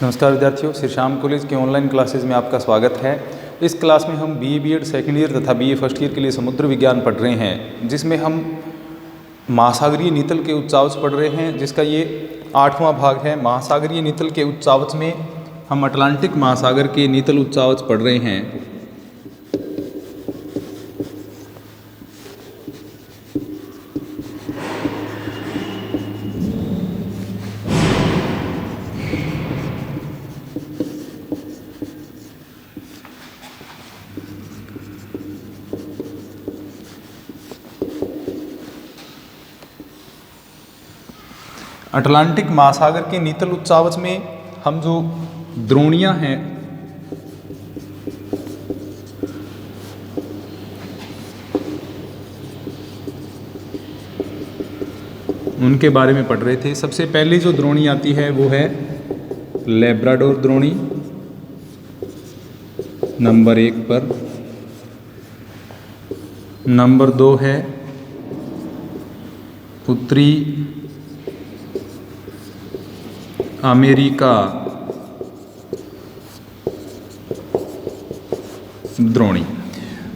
नमस्कार विद्यार्थियों, श्री श्याम कॉलेज के ऑनलाइन क्लासेज में आपका स्वागत है। इस क्लास में हम बीए बीएड सेकेंड ईयर तथा बीए फर्स्ट ईयर के लिए समुद्र विज्ञान पढ़ रहे हैं, जिसमें हम महासागरीय नितल के उच्चावच पढ़ रहे हैं, जिसका ये 8वां भाग है। महासागरीय नितल के उच्चावच में हम अटलांटिक महासागर के नितल उच्चावच पढ़ रहे हैं। अटलांटिक महासागर के नितल उच्चावच में हम जो द्रोणियां हैं उनके बारे में पढ़ रहे थे। सबसे पहली जो द्रोणी आती है वो है लेब्राडोर द्रोणी नंबर 1 पर। नंबर 2 है उत्तरी अमेरिका द्रोणी।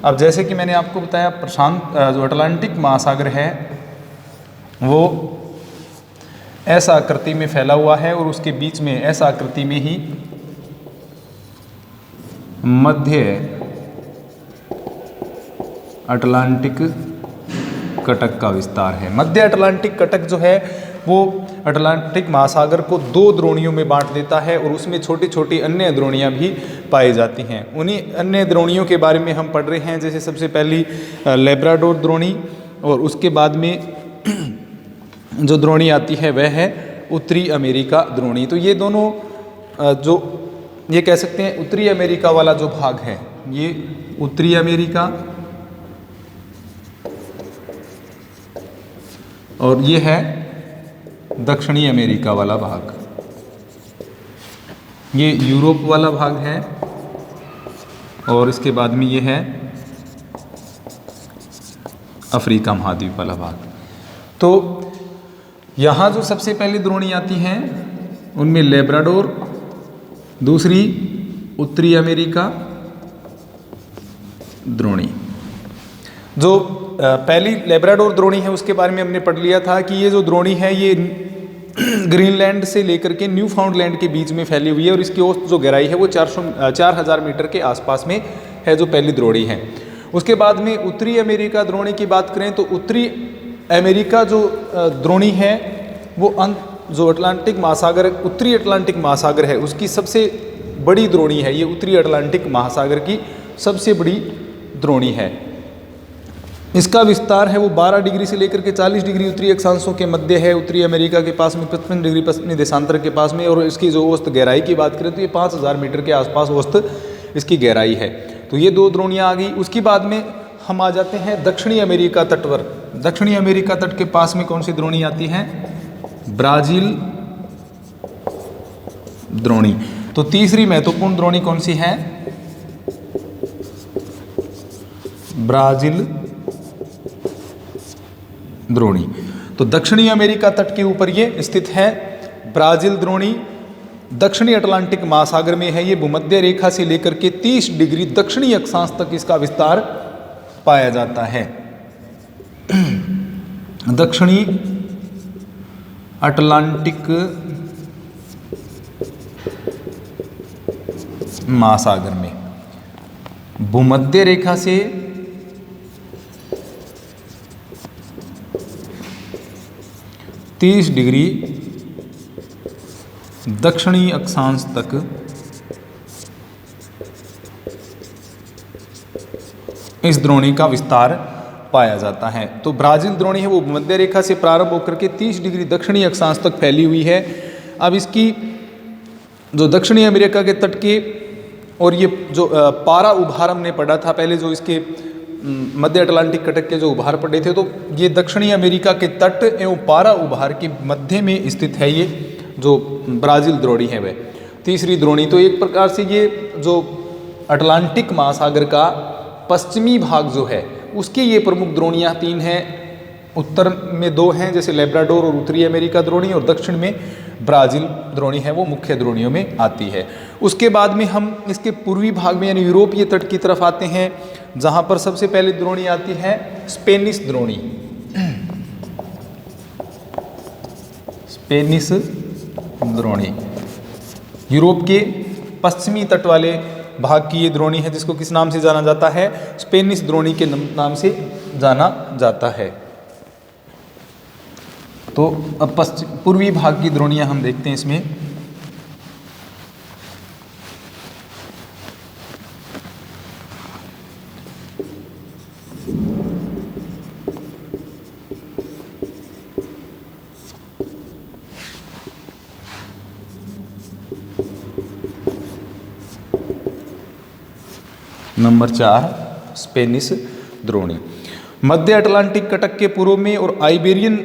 अब जैसे कि मैंने आपको बताया, जो अटलांटिक महासागर है वो ऐसा आकृति में फैला हुआ है और उसके बीच में ऐसा आकृति में ही मध्य अटलांटिक कटक का विस्तार है। मध्य अटलांटिक कटक जो है वो अटलांटिक महासागर को 2 द्रोणियों में बांट देता है और उसमें छोटी छोटी अन्य द्रोणियां भी पाई जाती हैं। उन्हीं अन्य द्रोणियों के बारे में हम पढ़ रहे हैं। जैसे सबसे पहली लेब्राडोर द्रोणी, और उसके बाद में जो द्रोणी आती है वह है उत्तरी अमेरिका द्रोणी। तो ये दोनों जो ये कह सकते हैं उत्तरी अमेरिका वाला जो भाग है, ये उत्तरी अमेरिका, और ये है दक्षिणी अमेरिका वाला भाग। ये यूरोप वाला भाग है और इसके बाद में ये है अफ्रीका महाद्वीप वाला भाग। तो यहाँ जो सबसे पहली द्रोणी आती हैं उनमें लेब्राडोर, दूसरी उत्तरी अमेरिका द्रोणी। जो पहली लेब्राडोर द्रोणी है उसके बारे में हमने पढ़ लिया था कि ये जो द्रोणी है ये ग्रीनलैंड से लेकर के न्यू फाउंडलैंड के बीच में फैली हुई है और इसकी औसत जो गहराई है वो 4000 मीटर के आसपास में है, जो पहली द्रोणी है। उसके बाद में उत्तरी अमेरिका द्रोणी की बात करें तो उत्तरी अमेरिका जो द्रोणी है वो जो अटलांटिक महासागर, उत्तरी अटलांटिक महासागर है उसकी सबसे बड़ी द्रोणी है। ये उत्तरी अटलांटिक महासागर की सबसे बड़ी द्रोणी है। इसका विस्तार है वो 12 डिग्री से लेकर के 40 डिग्री उत्तरी अक्षांशों के मध्य है, उत्तरी अमेरिका के पास में 55 डिग्री पश्चिमी देशांतर के पास में। और इसकी जो औसत गहराई की बात करें तो ये 5000 मीटर के आसपास औसत इसकी गहराई है। तो ये 2 द्रोणियाँ आ गई। उसके बाद में हम आ जाते हैं दक्षिणी अमेरिका तट पर। दक्षिणी अमेरिका तट के पास में कौन सी द्रोणी आती है? ब्राज़ील द्रोणी। तो तीसरी महत्वपूर्ण द्रोणी कौन सी है? ब्राज़ील द्रोणी। तो दक्षिणी अमेरिका तट के ऊपर ये स्थित है ब्राज़ील द्रोणी। दक्षिणी अटलांटिक महासागर में है ये। भूमध्य रेखा से लेकर के 30 डिग्री दक्षिणी अक्षांश तक इसका विस्तार पाया जाता है। दक्षिणी अटलांटिक महासागर में भूमध्य रेखा से 30 डिग्री दक्षिणी अक्षांश तक इस द्रोणी का विस्तार पाया जाता है। तो ब्राज़ील द्रोणी है वो मध्य रेखा से प्रारंभ होकर के 30 डिग्री दक्षिणी अक्षांश तक फैली हुई है। अब इसकी जो दक्षिणी अमेरिका के तट के, और ये जो पारा उभार हमने पढ़ा था पहले, जो इसके मध्य अटलांटिक कटक के जो उभार पड़े थे, तो ये दक्षिणी अमेरिका के तट एवं पारा उभार के मध्य में स्थित है ये जो ब्राज़ील द्रोणी है वह तीसरी द्रोणी। तो एक प्रकार से ये जो अटलांटिक महासागर का पश्चिमी भाग जो है उसकी ये प्रमुख द्रोणियाँ 3 हैं। उत्तर में 2 हैं जैसे लेब्राडोर और उत्तरी अमेरिका द्रोणी, और दक्षिण में ब्राज़ील द्रोणी है वो मुख्य द्रोणियों में आती है। उसके बाद में हम इसके पूर्वी भाग में यानी यूरोपीय तट की तरफ आते हैं, जहाँ पर सबसे पहले द्रोणी आती है स्पेनिश द्रोणी। स्पेनिश द्रोणी यूरोप के पश्चिमी तट वाले भाग की ये द्रोणी है, जिसको किस नाम से जाना जाता है? स्पेनिश द्रोणी के नाम से जाना जाता है। तो अब पूर्वी भाग की द्रोणियां हम देखते हैं इसमें। नंबर 4 स्पेनिश द्रोणी मध्य अटलांटिक कटक के पूर्व में और आइबेरियन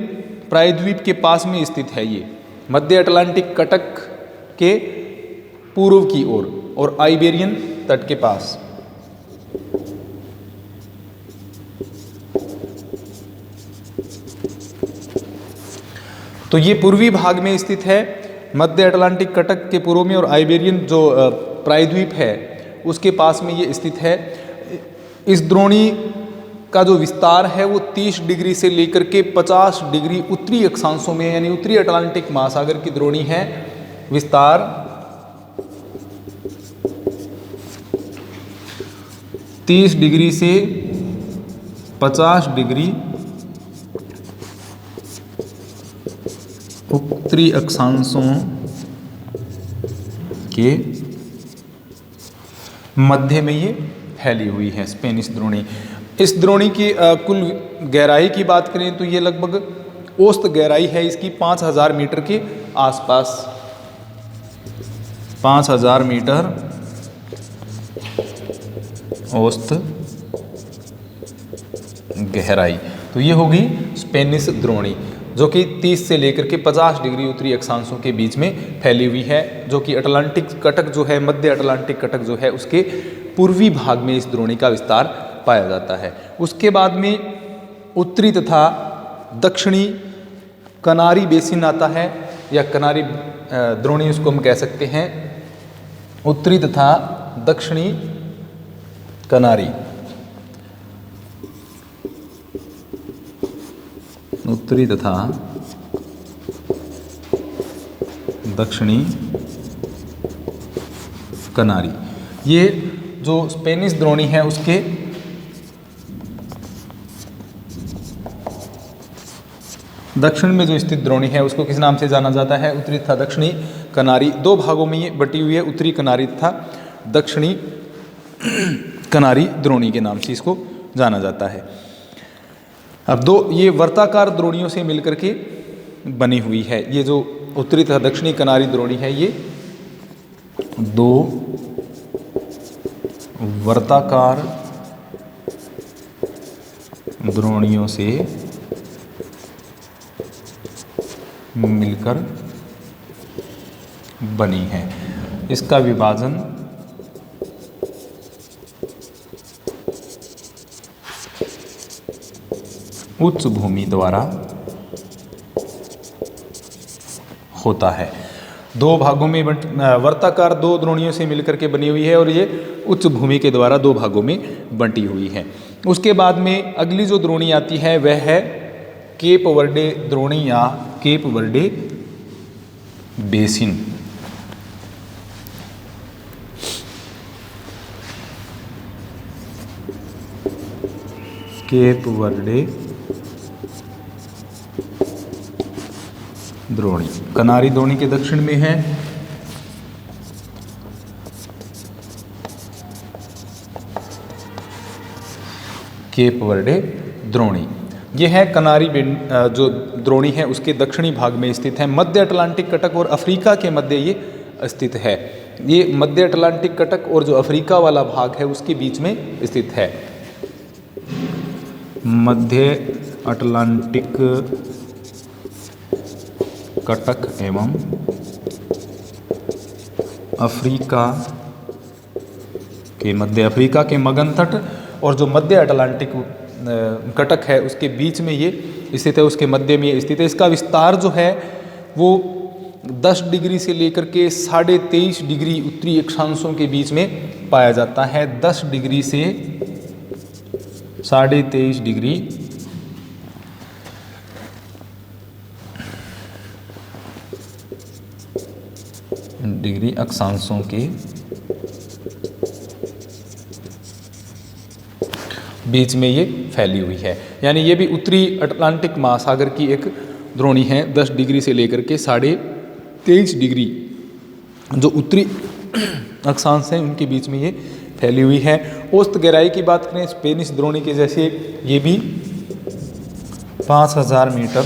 प्रायद्वीप के पास में स्थित है। ये मध्य अटलांटिक कटक के पूर्व की ओर और आइबेरियन तट के पास। तो ये पूर्वी भाग में स्थित है, मध्य अटलांटिक कटक के पूर्व में और आइबेरियन जो प्रायद्वीप है उसके पास में ये स्थित है। इस द्रोणी का जो विस्तार है वो 30 डिग्री से लेकर के 50 डिग्री उत्तरी अक्षांशों में, यानी उत्तरी अटलांटिक महासागर की द्रोणी है। विस्तार 30 डिग्री से 50 डिग्री उत्तरी अक्षांशों के मध्य में ये फैली हुई है स्पेनिश द्रोणी। इस द्रोणी की कुल गहराई की बात करें तो ये लगभग औसत गहराई है इसकी 5000 मीटर के आसपास। 5000 मीटर औसत गहराई। तो ये होगी स्पेनिश द्रोणी, जो कि 30 से लेकर के 50 डिग्री उत्तरी अक्षांशों के बीच में फैली हुई है, जो कि अटलांटिक कटक जो है, मध्य अटलांटिक कटक जो है उसके पूर्वी भाग में इस द्रोणी का विस्तार पाया जाता है। उसके बाद में उत्तरी तथा दक्षिणी कनारी बेसिन आता है, या कनारी द्रोणी उसको हम कह सकते हैं। उत्तरी तथा दक्षिणी कनारी, उत्तरी तथा दक्षिणी कनारी, ये जो स्पेनिश द्रोणी है उसके दक्षिण में जो स्थित द्रोणी है उसको किस नाम से जाना जाता है? उत्तरी तथा दक्षिणी कनारी। दो भागों में ये बटी हुई है, उत्तरी कनारी तथा दक्षिणी कनारी द्रोणी के नाम से इसको जाना जाता है। अब दो ये वर्ताकार द्रोणियों से मिलकर के बनी हुई है। ये जो उत्तरी तथा दक्षिणी कनारी द्रोणी है ये दो वर्ताकार द्रोणियों से मिलकर बनी है। इसका विभाजन उच्च भूमि द्वारा होता है। दो भागों में वर्ताकार दो द्रोणियों से मिलकर के बनी हुई है और ये उच्च भूमि के द्वारा दो भागों में बंटी हुई है। उसके बाद में अगली जो द्रोणी आती है वह है केप वर्डे द्रोणी या Cape Verde basin. Cape Verde द्रोणी कनारी द्रोणी के दक्षिण में है। केप वर्डे द्रोणी ये है कनारी जो द्रोणी है उसके दक्षिणी भाग में स्थित है। मध्य अटलांटिक कटक और अफ्रीका के मध्य ये स्थित है। ये मध्य अटलांटिक कटक और जो अफ्रीका वाला भाग है उसके बीच में स्थित है। मध्य अटलांटिक कटक एवं अफ्रीका के मध्य, अफ्रीका के मगन तट और जो मध्य अटलांटिक कटक है उसके बीच में ये स्थित है, उसके मध्य में ये स्थित है। इसका विस्तार जो है वो 10 डिग्री से लेकर के 23.5 डिग्री उत्तरी अक्षांशों के बीच में पाया जाता है। 10 डिग्री से 23.5 डिग्री अक्षांशों के बीच में ये फैली हुई है। यानी ये भी उत्तरी अटलांटिक महासागर की एक द्रोणी है। 10 डिग्री से लेकर के 23.5 डिग्री जो उत्तरी अक्षांश हैं उनके बीच में ये फैली हुई है। औसत गहराई की बात करें स्पेनिश द्रोणी के जैसे ये भी 5000 मीटर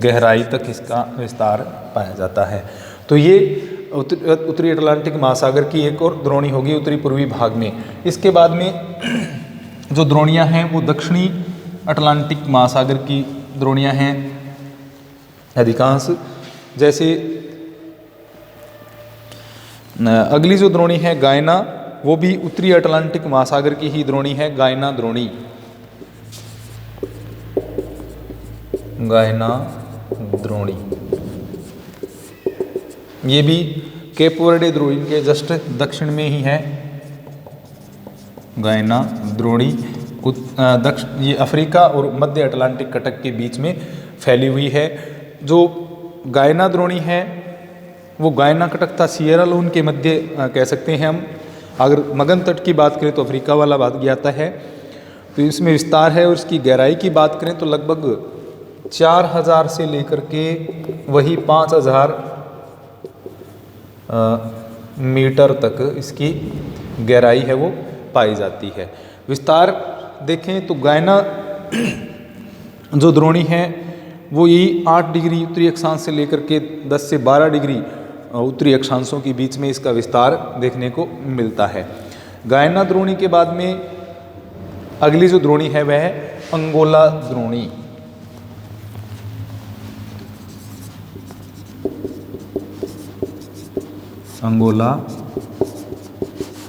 गहराई तक इसका विस्तार पाया जाता है। तो ये उत्तरी अटलांटिक महासागर की एक और द्रोणी होगी उत्तरी पूर्वी भाग में। इसके बाद में जो द्रोणियां हैं वो दक्षिणी अटलांटिक महासागर की द्रोणियां हैं अधिकांश। जैसे अगली जो द्रोणी है गायना, वो भी उत्तरी अटलांटिक महासागर की ही द्रोणी है, गायना द्रोणी। गायना द्रोणी ये भी केप वर्डे द्रोणी के जस्ट दक्षिण में ही है। गायना द्रोणी ये अफ्रीका और मध्य अटलांटिक कटक के बीच में फैली हुई है। जो गायना द्रोणी है वो गायना कटक था सिएरा लोन के मध्य कह सकते हैं हम। अगर मगन तट की बात करें तो अफ्रीका वाला बात जाता है। तो इसमें विस्तार है और इसकी गहराई की बात करें तो लगभग 4000 से लेकर के वही 5000 मीटर तक इसकी गहराई है वो पाई जाती है। विस्तार देखें तो गायना जो द्रोणी है वो यही 8 डिग्री उत्तरी अक्षांश से लेकर के 10 से 12 डिग्री उत्तरी अक्षांशों के बीच में इसका विस्तार देखने को मिलता है। गायना द्रोणी के बाद में अगली जो द्रोणी है वह है अंगोला द्रोणी। अंगोला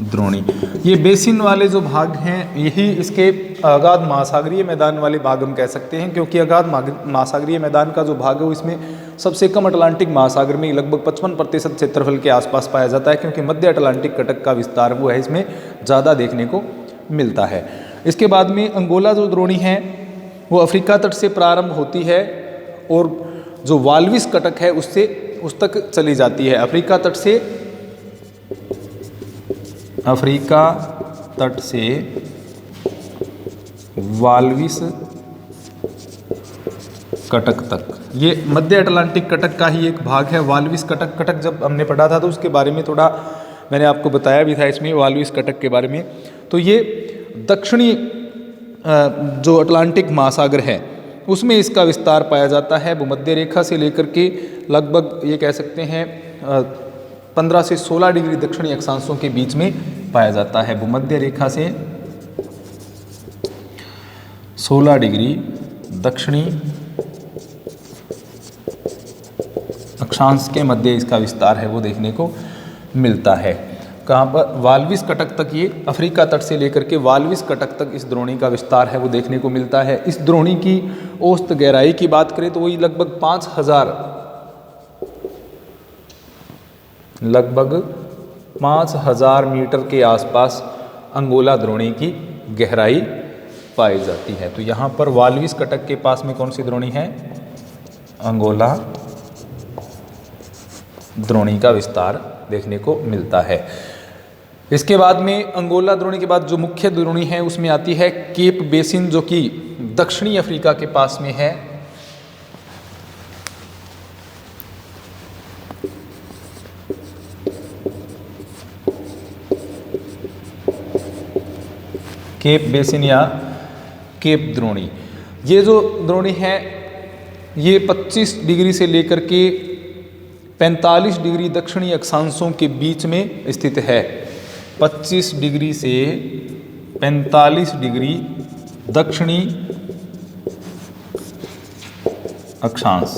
द्रोणी ये बेसिन वाले जो भाग हैं यही इसके अगाध महासागरीय मैदान वाले भाग हम कह सकते हैं, क्योंकि अगाध महासागरीय मैदान का जो भाग है वो इसमें सबसे कम अटलांटिक महासागर में लगभग 55% क्षेत्रफल के आसपास पाया जाता है, क्योंकि मध्य अटलांटिक कटक का विस्तार वो है इसमें ज़्यादा देखने को मिलता है। इसके बाद में अंगोला जो द्रोणी है वो अफ्रीका तट से प्रारंभ होती है और जो वाल्विस कटक है उससे उस तक चली जाती है। अफ्रीका तट से वाल्विस कटक तक, ये मध्य अटलांटिक कटक का ही एक भाग है। वाल्विस कटक जब हमने पढ़ा था तो उसके बारे में थोड़ा मैंने आपको बताया भी था इसमें वाल्विस कटक के बारे में। तो ये दक्षिणी जो अटलांटिक महासागर है उसमें इसका विस्तार पाया जाता है। भूमध्य रेखा से लेकर के लगभग ये कह सकते हैं 15 से 16 डिग्री दक्षिणी अक्षांशों के बीच में पाया जाता है। भूमध्य रेखा से 16 डिग्री दक्षिणी अक्षांश के मध्य इसका विस्तार है वो देखने को मिलता है। कहाँ पर? वाल्विस कटक तक, ये अफ्रीका तट से लेकर के वाल्विस कटक तक इस द्रोणी का विस्तार है वो देखने को मिलता है। इस द्रोणी की औसत गहराई की बात करें तो वही लगभग 5000 मीटर के आसपास अंगोला द्रोणी की गहराई पाई जाती है। तो यहाँ पर वाल्विस कटक के पास में कौन सी द्रोणी है? अंगोला द्रोणी का विस्तार देखने को मिलता है। इसके बाद में अंगोला द्रोणी के बाद जो मुख्य द्रोणी है उसमें आती है केप बेसिन, जो कि दक्षिणी अफ्रीका के पास में है। केप बेसिन या केप द्रोणी, ये जो द्रोणी है ये 25 डिग्री से लेकर के 45 डिग्री दक्षिणी अक्षांशों के बीच में स्थित है। 25 डिग्री से 45 डिग्री दक्षिणी अक्षांश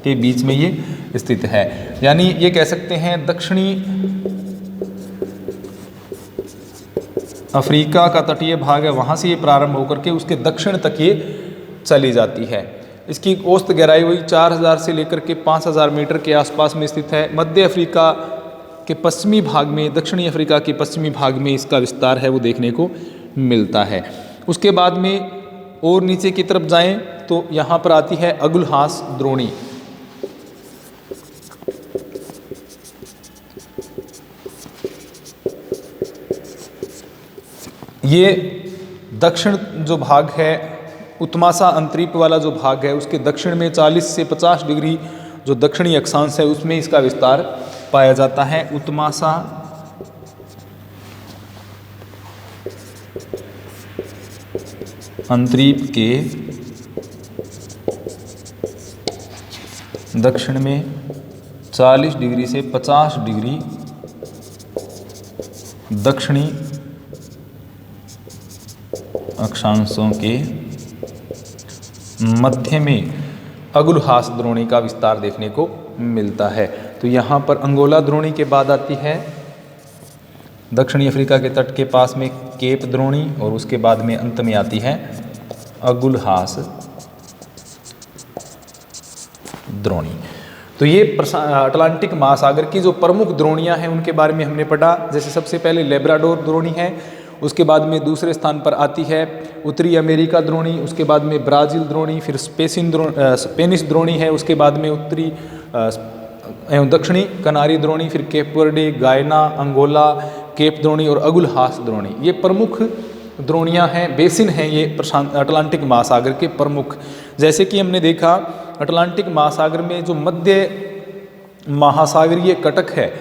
के बीच में ये स्थित है। यानी ये कह सकते हैं दक्षिणी अफ्रीका का तटीय भाग है, वहाँ से ये प्रारंभ होकर के उसके दक्षिण तक ये चली जाती है। इसकी औसत गहराई वही 4000 से लेकर के 5000 मीटर के आसपास में स्थित है। मध्य अफ्रीका के पश्चिमी भाग में, दक्षिणी अफ्रीका के पश्चिमी भाग में इसका विस्तार है वो देखने को मिलता है। उसके बाद में और नीचे की तरफ जाएं तो यहाँ पर आती है अगुलहास द्रोणी। ये दक्षिण जो भाग है, उत्तमासा अंतरीप वाला जो भाग है, उसके दक्षिण में 40 से 50 डिग्री जो दक्षिणी अक्षांश है उसमें इसका विस्तार पाया जाता है। उत्तमासा अंतरीप के दक्षिण में 40 डिग्री से 50 डिग्री दक्षिणी अक्षांशों के मध्य में अगुलहास द्रोणी का विस्तार देखने को मिलता है। तो यहाँ पर अंगोला द्रोणी के बाद आती है दक्षिणी अफ्रीका के तट के पास में केप द्रोणी, और उसके बाद में अंत में आती है अगुलहास द्रोणी। तो ये अटलांटिक महासागर की जो प्रमुख द्रोणियां हैं उनके बारे में हमने पढ़ा। जैसे सबसे पहले लेब्राडोर द्रोणी है, उसके बाद में दूसरे स्थान पर आती है उत्तरी अमेरिका द्रोणी, उसके बाद में ब्राज़ील द्रोणी, फिर स्पेनिश द्रोणी है, उसके बाद में उत्तरी एवं दक्षिणी कनारी द्रोणी, फिर केप वर्डे, गायना, अंगोला, केप द्रोणी और अगुलहास द्रोणी। ये प्रमुख द्रोणियां हैं, बेसिन हैं ये अटलांटिक महासागर के प्रमुख। जैसे कि हमने देखा अटलांटिक महासागर में जो मध्य महासागरीय कटक है,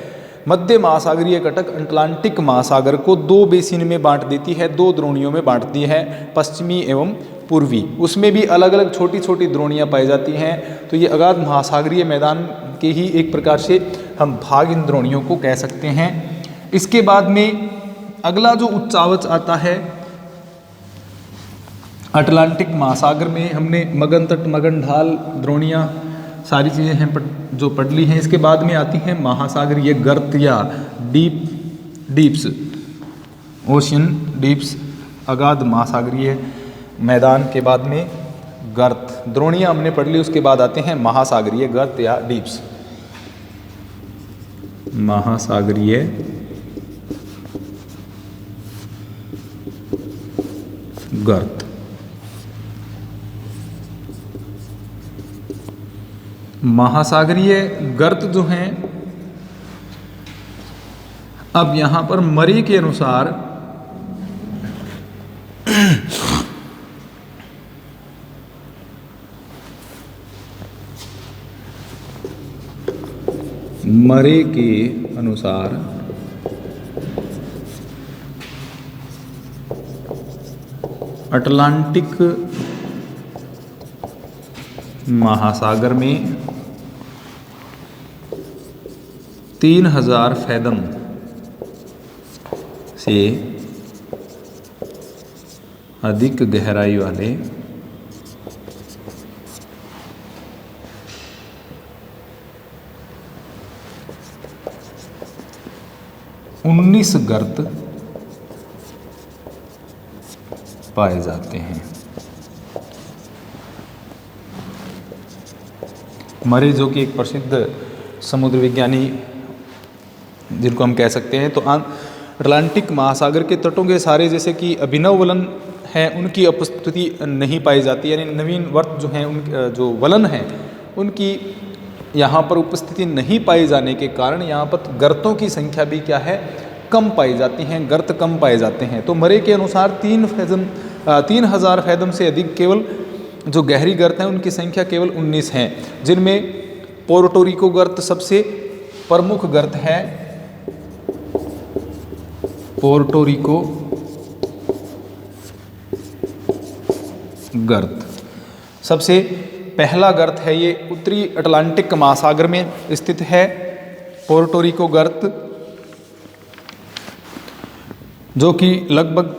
मध्य महासागरीय कटक अटलांटिक महासागर को दो बेसिन में बांट देती है, दो द्रोणियों में बांटती है, पश्चिमी एवं पूर्वी। उसमें भी अलग अलग छोटी छोटी द्रोणियां पाई जाती हैं। तो ये अगाध महासागरीय मैदान के ही एक प्रकार से हम भाग इन द्रोणियों को कह सकते हैं। इसके बाद में अगला जो उच्चावच आता है अटलांटिक महासागर में, हमने मगन तट, मगन ढाल, द्रोणियाँ सारी चीज़ें हैं जो पढ़ ली हैं। इसके बाद में आती हैं महासागरीय गर्त या डीप्स, ओशियन डीप्स, अगाध महासागरीय मैदान के बाद में गर्त, द्रोणियाँ हमने पढ़ ली। उसके बाद आते हैं महासागरीय गर्त या डीप्स, महासागरीय गर्त। महासागरीय गर्त जो हैं, अब यहां पर मरे के अनुसार मरे के अनुसार अटलांटिक महासागर में 3000 फैदम से अधिक गहराई वाले 19 गर्त पाए जाते हैं। मरे जो कि एक प्रसिद्ध समुद्र विज्ञानी जिनको हम कह सकते हैं, तो अटलांटिक महासागर के तटों के सारे जैसे कि अभिनव वलन हैं उनकी उपस्थिति नहीं पाई जाती, यानी नवीन वर्त जो हैं उन जो वलन हैं उनकी यहाँ पर उपस्थिति नहीं पाई जाने के कारण यहाँ पर गर्तों की संख्या भी क्या है, कम पाई जाती हैं, गर्त कम पाए जाते हैं। तो मरे के अनुसार 3000 फैदम से अधिक केवल जो गहरी गर्त हैं उनकी संख्या केवल 19 हैं, जिनमें पोर्टोरिको गर्त सबसे प्रमुख गर्त है। पोर्टोरिको गर्त सबसे पहला गर्त है, ये उत्तरी अटलांटिक महासागर में स्थित है। पोर्टोरिको गर्त जो कि लगभग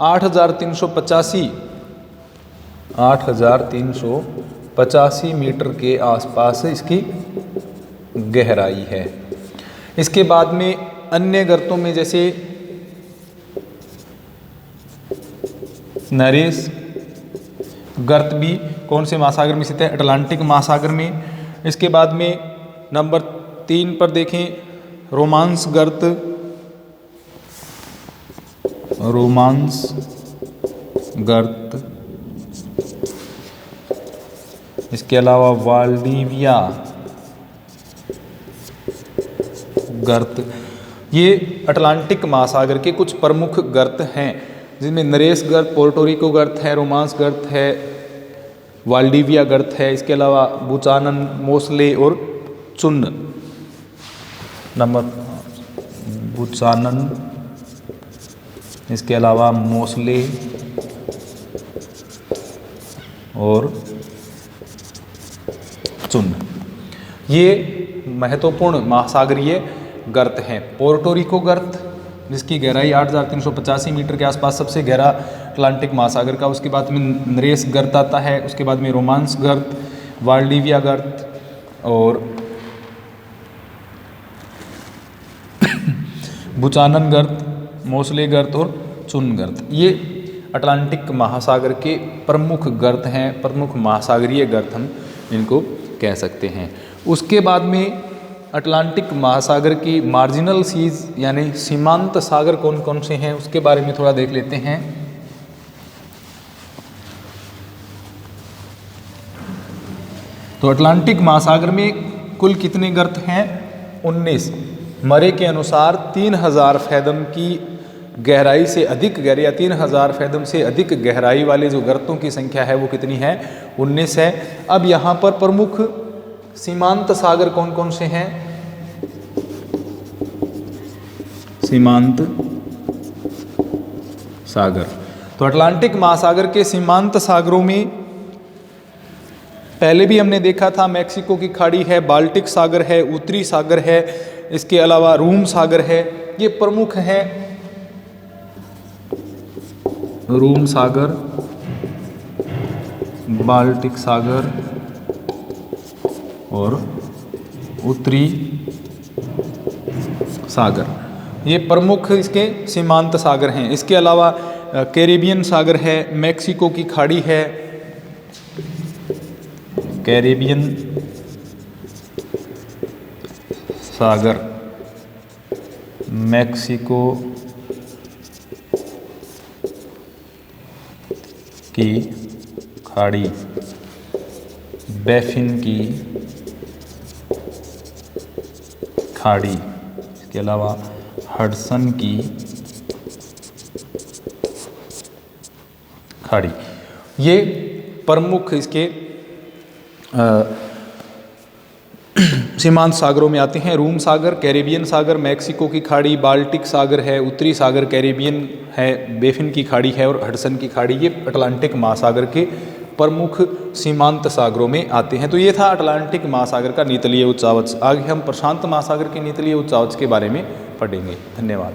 8,385 मीटर के आसपास इसकी गहराई है। इसके बाद में अन्य गर्तों में जैसे नरेश गर्त भी कौन से महासागर में स्थित है? अटलांटिक महासागर में। इसके बाद में नंबर 3 पर देखें रोमांस गर्त, रोमांस गर्त, इसके अलावा वाल्डीविया गर्त। ये अटलांटिक महासागर के कुछ प्रमुख गर्त हैं, जिनमें नरेश गर्त, पोर्टोरिको गर्त है, रोमांस गर्त है, वाल्डीविया गर्त है, इसके अलावा बुचानन, मोसले और चुन्न। नंबर बुचानन, इसके अलावा मोसले और चुन्न, ये महत्वपूर्ण महासागरीय गर्त हैं। पोर्टोरिको गर्त जिसकी गहराई 8,385 मीटर के आसपास, सबसे गहरा अटलांटिक महासागर का। उसके बाद में नरेश गर्त आता है, उसके बाद में रोमांस गर्त, वाल्डीविया गर्त और बुचानन गर्त, मोसले गर्त और चुन्न गर्त। ये अटलांटिक महासागर के प्रमुख गर्त हैं, प्रमुख महासागरीय गर्त हम इनको कह सकते हैं। उसके बाद में अटलांटिक महासागर की मार्जिनल सीज यानी सीमांत सागर कौन कौन से हैं उसके बारे में थोड़ा देख लेते हैं। तो अटलांटिक महासागर में कुल कितने गर्त हैं? 19। मरे के अनुसार 3000 फैदम की गहराई से अधिक गहराई या 3000 फैदम से अधिक गहराई वाले जो गर्तों की संख्या है वो कितनी है? 19 है। अब यहाँ पर प्रमुख सीमांत सागर कौन कौन से हैं? सीमांत सागर, तो अटलांटिक महासागर के सीमांत सागरों में पहले भी हमने देखा था मैक्सिको की खाड़ी है, बाल्टिक सागर है, उत्तरी सागर है, इसके अलावा रूम सागर है। ये प्रमुख हैं, रूम सागर, बाल्टिक सागर और उत्तरी सागर, ये प्रमुख इसके सीमांत सागर हैं। इसके अलावा कैरेबियन सागर है, मैक्सिको की खाड़ी है, कैरेबियन सागर, मैक्सिको की खाड़ी, बैफिन की खाड़ी, इसके अलावा हडसन की खाड़ी, ये प्रमुख इसके सीमांत सागरों में आते हैं। रूम सागर, कैरेबियन सागर, मैक्सिको की खाड़ी, बाल्टिक सागर है, उत्तरी सागर कैरेबियन है, बेफिन की खाड़ी है और हडसन की खाड़ी, ये अटलांटिक महासागर के प्रमुख सीमांत सागरों में आते हैं। तो ये था अटलांटिक महासागर का नीतलीय उच्चावच। आगे हम प्रशांत महासागर के नीतलीय उच्चावच के बारे में पढ़ेंगे। धन्यवाद।